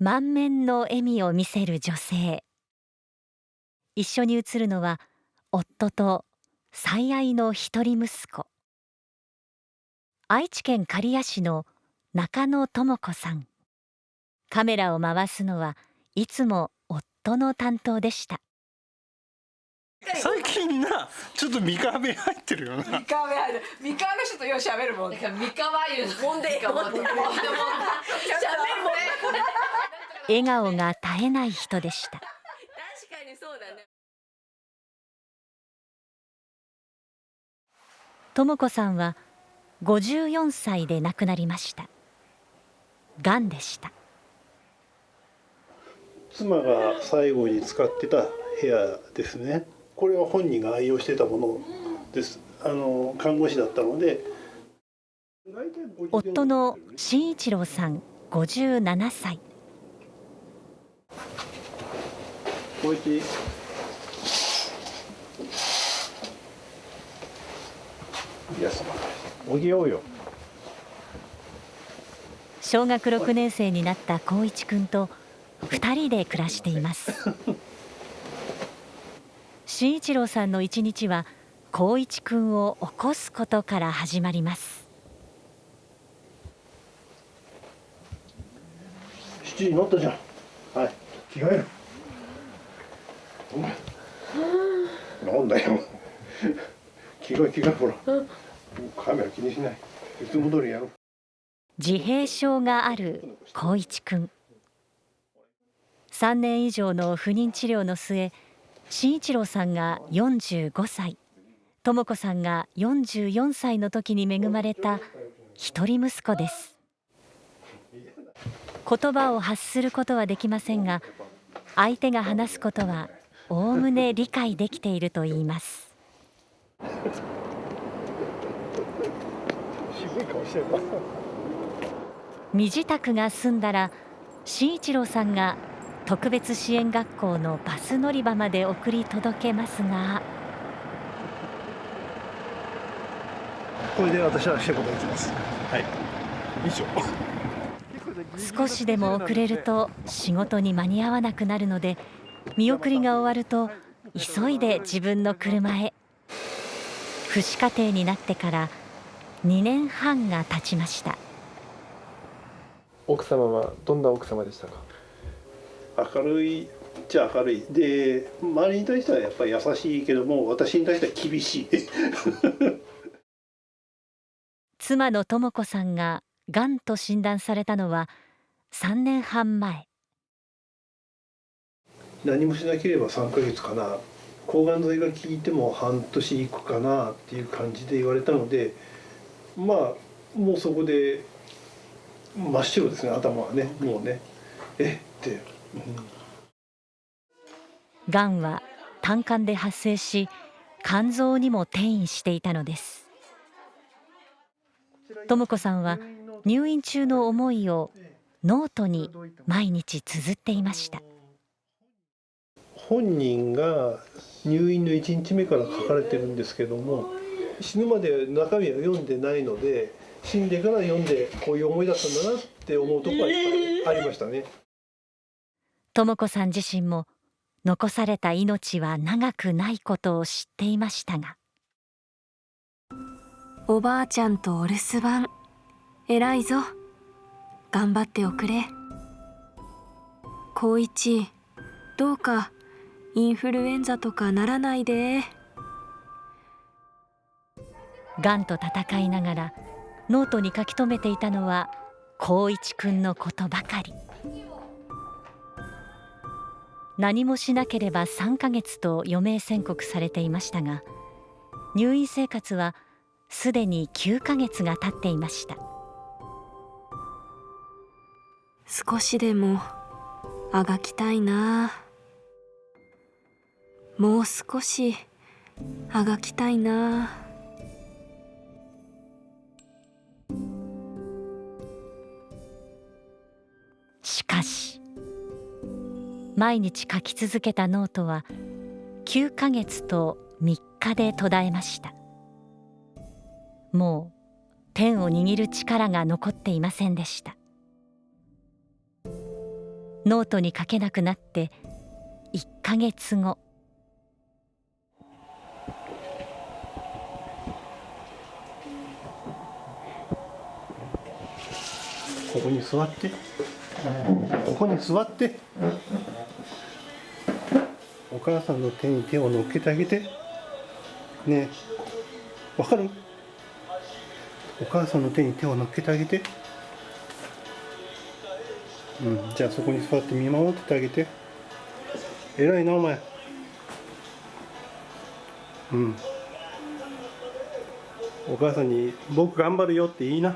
満面の笑みを見せる女性。一緒に写るのは夫と最愛の一人息子。愛知県刈谷市の中野智子さん。カメラを回すのはいつも夫の担当でした。最近な、ちょっと三河弁入ってるよな。三河弁入る。三河の人とよう喋るもん。三河言うもんでもんで喋るもんね。笑顔が絶えない人でした。確かにそうだね。智子さんは54歳で亡くなりました。がんでした。妻が最後に使ってた部屋ですね。これは本人が愛用してたものです。看護師だったので。夫の慎一郎さん57歳。おいしい。おぎようよ。小学6年生になった光一くんと2人で暮らしています。慎一郎さんの一日は光一くんを起こすことから始まります。7時になったじゃん。はい、着替える。なんだよ。着替えほら。カメラ気にしない。いつも通りやろう。自閉症がある光一くん。3年以上の不妊治療の末、慎一郎さんが45歳、智子さんが44歳の時に恵まれた一人息子です。言葉を発することはできませんが、相手が話すことはおおむね理解できているといいます。渋い顔してるな。身支度が済んだら、慎一郎さんが特別支援学校のバス乗り場まで送り届けますが、これで私は仕事行きます。はい。以上。少しでも遅れると仕事に間に合わなくなるので、見送りが終わると急いで自分の車へ。父子家庭になってから2年半が経ちました。奥様はどんな奥様でしたか？明るいっちゃ明るいで、周りに対してはやっぱり優しいけども、私に対しては厳しい。妻の智子さんががんと診断されたのは3年半前。何もしなければ3ヶ月かな、抗がん剤が効いても半年いくかなっていう感じで言われたので、まあもうそこで真っ白ですね、頭はね。もうね、って、がんは胆管で発生し、肝臓にも転移していたのです。智子さんは入院中の思いをノートに毎日綴っていました。本人が入院の1日目から書かれてるんですけども、死ぬまで中身は読んでないので、死んでから読んでこういう思いだったんだなって思うところはいっぱいありましたね。智子さん自身も残された命は長くないことを知っていましたが、おばあちゃんとお留守番、偉いぞ、頑張っておくれ。光一、どうかインフルエンザとかならないで。がんと闘いながらノートに書き留めていたのは光一くんのことばかり。何もしなければ3ヶ月と余命宣告されていましたが、入院生活はすでに9ヶ月が経っていました。少しでもあがきたいな。もう少しあがきたいな。しかし毎日書き続けたノートは9ヶ月と3日で途絶えました。もうペンを握る力が残っていませんでした。ノートに書けなくなって1ヶ月後、ここに座って、ここに座って、お母さんの手に手を乗っけてあげてね。わかる？お母さんの手に手を乗っけてあげて。じゃあそこに座って見守っててあげて。偉いなお前。お母さんに僕頑張るよって言いな。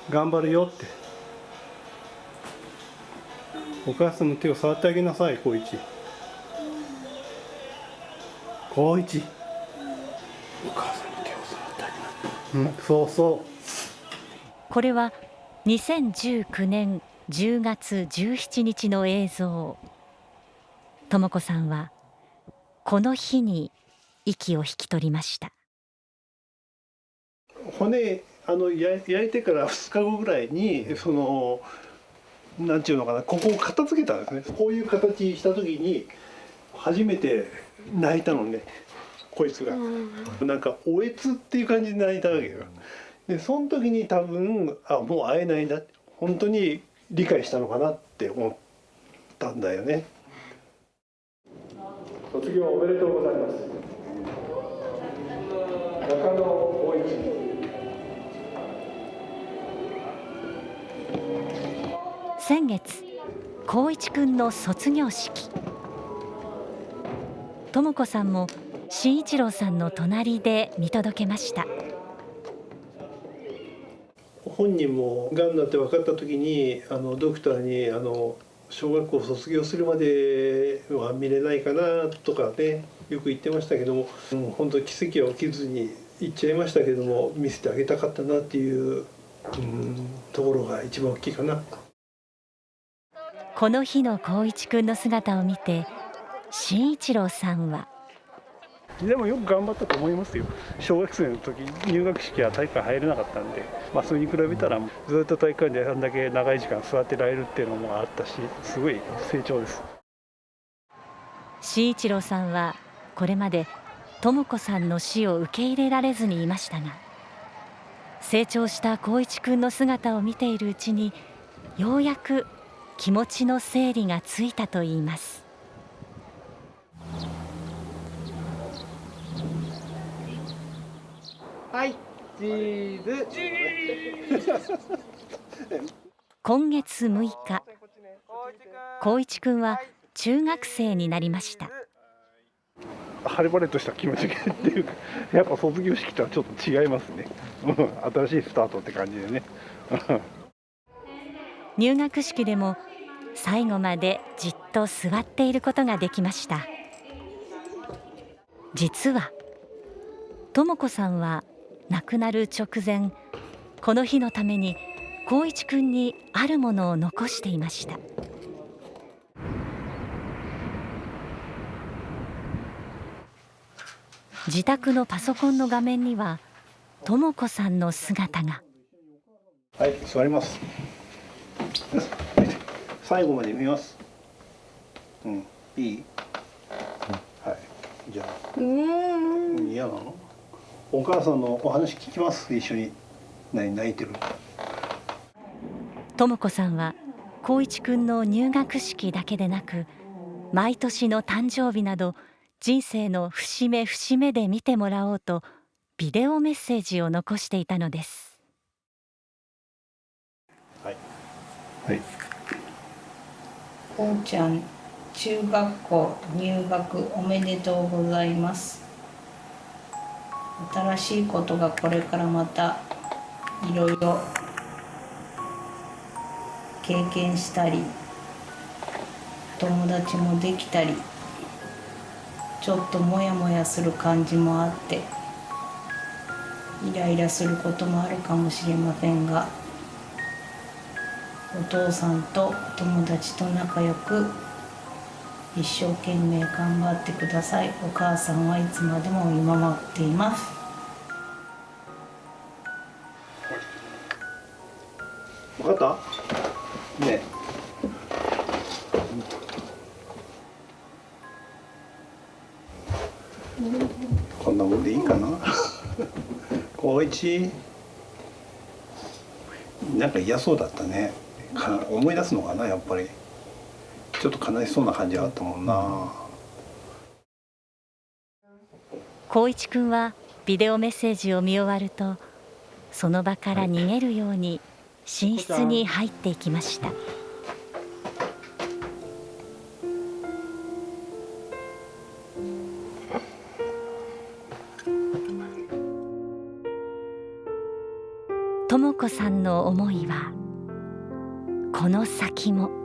頑張るよって。お母さんの手を触ってあげなさい、光一。光一。お母さんの手を触ってあげな。そうそう。これは2019年10月17日の映像。智子さんはこの日に息を引き取りました。骨焼いてから2日後ぐらいになんていうのかな、ここを片付けたんですね。こういう形した時に初めて泣いたのね、こいつが。なんかおえつっていう感じで泣いたわけよ。でその時に多分もう会えないんだって、本当に理解したのかなって思ったんだよね。卒業おめでとうございます。中野光一。先月、光一くんの卒業式。智子さんも慎一郎さんの隣で見届けました。本人もがんだって分かった時にドクターに小学校卒業するまでは見れないかなとかね、よく言ってましたけども、本当奇跡は起きずに行っちゃいましたけども、見せてあげたかったなっていう、ところが一番大きいかな。この日の光一くんの姿を見て慎一郎さんは。でもよく頑張ったと思いますよ。小学生の時入学式は体育館入れなかったんで、それに比べたらずっと体育館であんだけ長い時間座ってられるっていうのもあったし、すごい成長です。慎一郎さんはこれまで智子さんの死を受け入れられずにいましたが、成長した光一くんの姿を見ているうちにようやく気持ちの整理がついたといいます。はい、チーズ。今月6日、光一くんは中学生になりました。晴れ晴れとした気持ちっていうか、やっぱ卒業式とはちょっと違いますね。新しいスタートって感じでね。入学式でも最後までじっと座っていることができました。実は智子さんは亡くなる直前、この日のために光一くんにあるものを残していました。自宅のパソコンの画面には智子さんの姿が。はい、座ります。最後まで見ます。いい？はい。じゃあ。嫌なの？お母さんのお話聞きます。一緒に。泣いてる？智子さんは光一くんの入学式だけでなく、毎年の誕生日など人生の節目節目で見てもらおうとビデオメッセージを残していたのです。はい。こうちゃん、中学校入学おめでとうございます。新しいことがこれからまたいろいろ経験したり、友達もできたり、ちょっとモヤモヤする感じもあってイライラすることもあるかもしれませんが、お父さんと友達と仲良く一生懸命頑張ってください。お母さんはいつまでも見守っています。分かった？ねえ。光一なんか嫌そうだったね。思い出すのかな、やっぱりちょっと悲しそうな感じがあったもんな。光一くんはビデオメッセージを見終わるとその場から逃げるように寝室に入っていきました。とも子さんの思いはこの先も。